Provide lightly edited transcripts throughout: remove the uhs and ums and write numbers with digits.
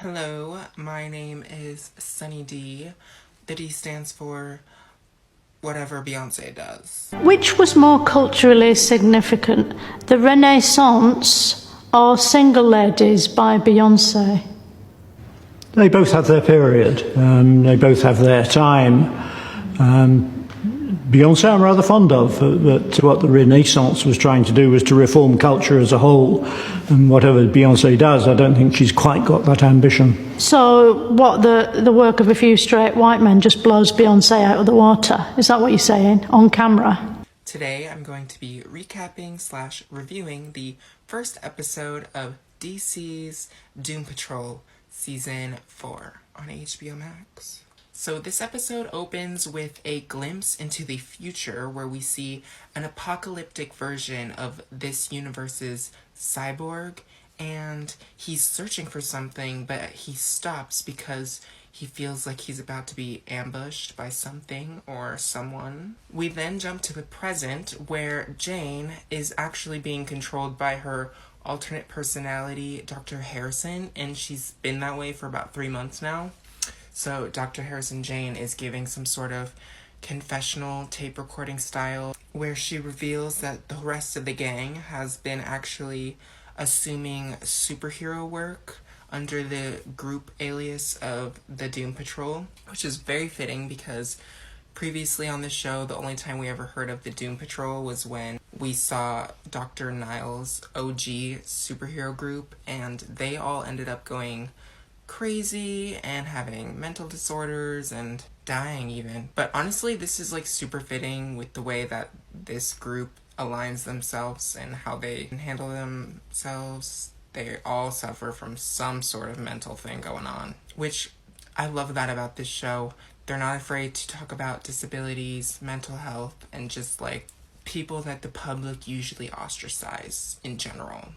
Hello, my name is SonnyD. The D stands for whatever Beyonce does. Which was more culturally significant, the Renaissance or Single Ladies by Beyonce? They both have their period. They both have their time. Beyonce I'm rather fond of, but what the Renaissance was trying to do was to reform culture as a whole. And whatever Beyonce does, I don't think she's quite got that ambition. So what, the work of a few straight white men just blows Beyonce out of the water? Is that what you're saying, on camera? Today I'm going to be recapping / reviewing the first episode of DC's Doom Patrol Season 4 on HBO Max. So this episode opens with a glimpse into the future where we see an apocalyptic version of this universe's Cyborg, and he's searching for something, but he stops because he feels like he's about to be ambushed by something or someone. We then jump to the present where Jane is actually being controlled by her alternate personality, Dr. Harrison, and she's been that way for about 3 months now. So Dr. Harrison Jane is giving some sort of confessional tape recording style where she reveals that the rest of the gang has been actually assuming superhero work under the group alias of the Doom Patrol, which is very fitting because previously on the show, the only time we ever heard of the Doom Patrol was when we saw Dr. Niles' OG superhero group, and they all ended up going crazy and having mental disorders and dying even. But honestly, this is like super fitting with the way that this group aligns themselves and how they handle themselves. They all suffer from some sort of mental thing going on, which I love that about this show. They're not afraid to talk about disabilities, mental health, and just like people that the public usually ostracize in general.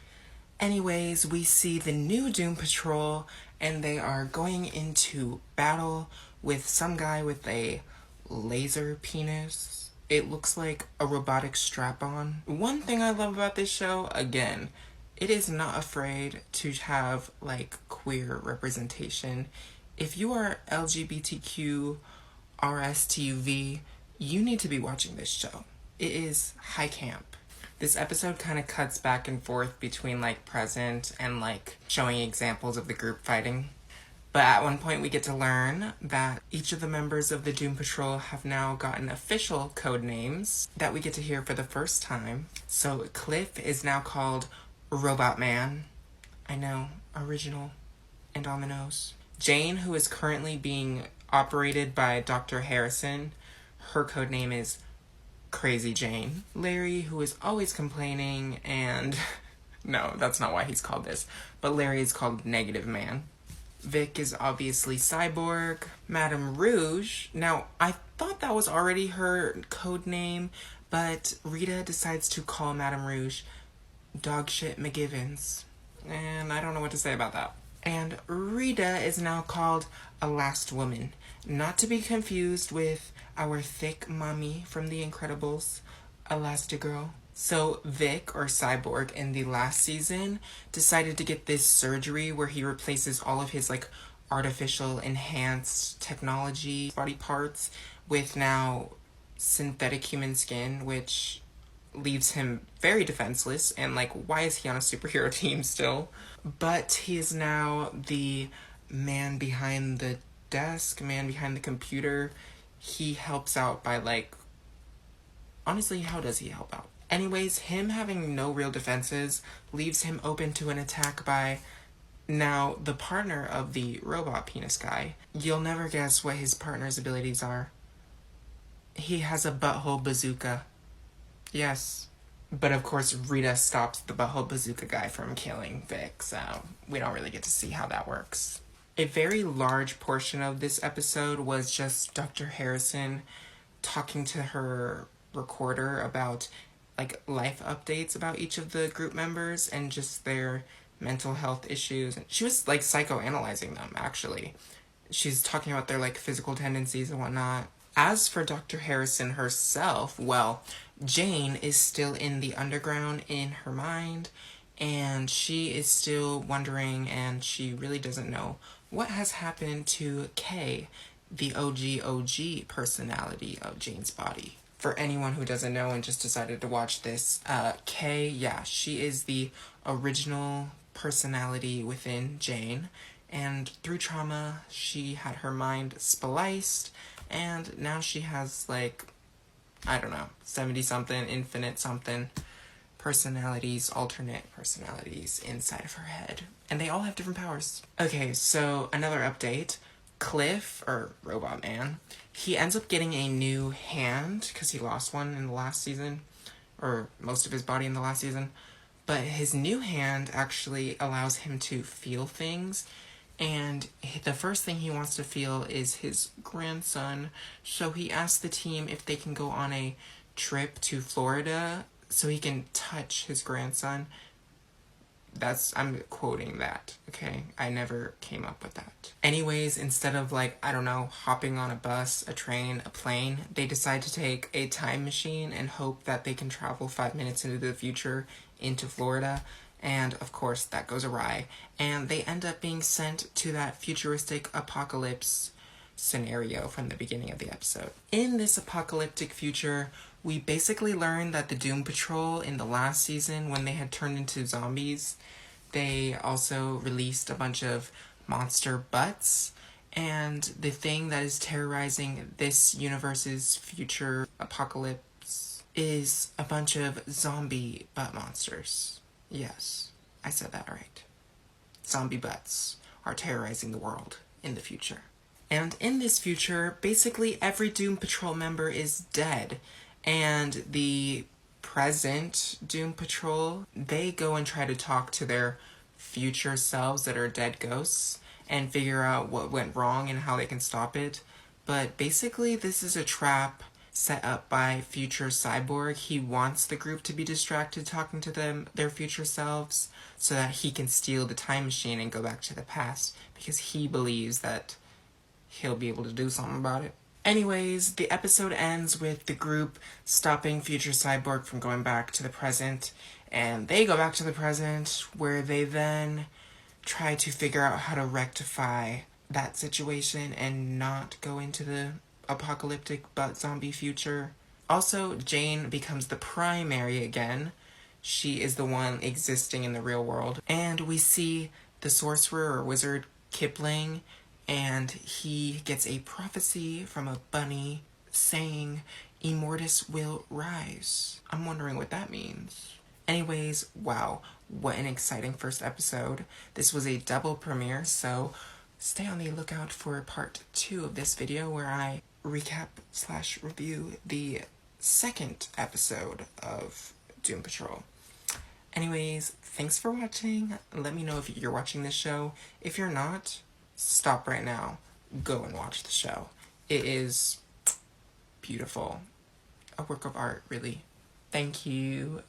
Anyways, we see the new Doom Patrol, and they are going into battle with some guy with a laser penis. It looks like a robotic strap-on. One thing I love about this show, again, it is not afraid to have, like, queer representation. If you are LGBTQ, RSTUV, you need to be watching this show. It is high camp. This episode kind of cuts back and forth between, like, present and, like, showing examples of the group fighting. But at one point we get to learn that each of the members of the Doom Patrol have now gotten official code names that we get to hear for the first time. So Cliff is now called Robot Man. I know, original and on the nose. Jane, who is currently being operated by Dr. Harrison, her code name is Crazy Jane. Larry, who is always complaining, and no, that's not why he's called this, but Larry is called Negative Man. Vic is obviously Cyborg. Madame Rouge, now I thought that was already her code name, but Rita decides to call Madame Rouge Dogshit McGivens, and I don't know what to say about that. And Rita is now called a Last Woman, not to be confused with our thick mommy from The Incredibles, Elastigirl. So Vic, or Cyborg, in the last season, decided to get this surgery where he replaces all of his, like, artificial enhanced technology body parts with now synthetic human skin, which leaves him very defenseless, and, like, why is he on a superhero team still? But he is now the man behind the desk, man behind the computer. He helps out by, like, honestly, how does he help out? Anyways, him having no real defenses leaves him open to an attack by now the partner of the robot penis guy. You'll never guess what his partner's abilities are. He has a butthole bazooka. Yes. But of course, Rita stops the butthole bazooka guy from killing Vic, so we don't really get to see how that works. A very large portion of this episode was just Dr. Harrison talking to her recorder about, like, life updates about each of the group members and just their mental health issues. She was, like, psychoanalyzing them, actually. She's talking about their, like, physical tendencies and whatnot. As for Dr. Harrison herself, well, Jane is still in the underground in her mind, and she is still wondering, and she really doesn't know what has happened to Kay, the OG personality of Jane's body. For anyone who doesn't know and just decided to watch this, Kay, yeah, she is the original personality within Jane, and through trauma, she had her mind spliced, and now she has, like, I don't know, 70 something, infinite something personalities, alternate personalities inside of her head. And they all have different powers. Okay, so another update. Cliff, or Robot Man, he ends up getting a new hand because he lost one in the last season, or most of his body in the last season. But his new hand actually allows him to feel things, and the first thing he wants to feel is his grandson. So he asks the team if they can go on a trip to Florida so he can touch his grandson. I'm quoting that, okay? I never came up with that. Anyways, instead of, like, I don't know, hopping on a bus, a train, a plane, they decide to take a time machine and hope that they can travel 5 minutes into the future into Florida. And, of course, that goes awry. And they end up being sent to that futuristic apocalypse scenario from the beginning of the episode. In this apocalyptic future, we basically learn that the Doom Patrol in the last season, when they had turned into zombies, they also released a bunch of monster butts. And the thing that is terrorizing this universe's future apocalypse is a bunch of zombie butt monsters. Yes, I said that right. Zombie butts are terrorizing the world in the future. And in this future, basically every Doom Patrol member is dead. And the present Doom Patrol, they go and try to talk to their future selves that are dead ghosts and figure out what went wrong and how they can stop it. But basically this is a trap set up by future Cyborg. He wants the group to be distracted talking to their future selves, so that he can steal the time machine and go back to the past, because he believes that he'll be able to do something about it. Anyways, the episode ends with the group stopping future Cyborg from going back to the present, and they go back to the present, where they then try to figure out how to rectify that situation and not go into the apocalyptic but zombie future. Also, Jane becomes the primary again. She is the one existing in the real world. And we see the sorcerer or wizard Kipling, and he gets a prophecy from a bunny saying Immortus will rise. I'm wondering what that means. Anyways, wow, what an exciting first episode. This was a double premiere, so stay on the lookout for part 2 of this video, where I recap/review the second episode of Doom Patrol. Anyways, thanks for watching. Let me know if you're watching this show. If you're not, stop right now. Go and watch the show. It is beautiful. A work of art, really. Thank you.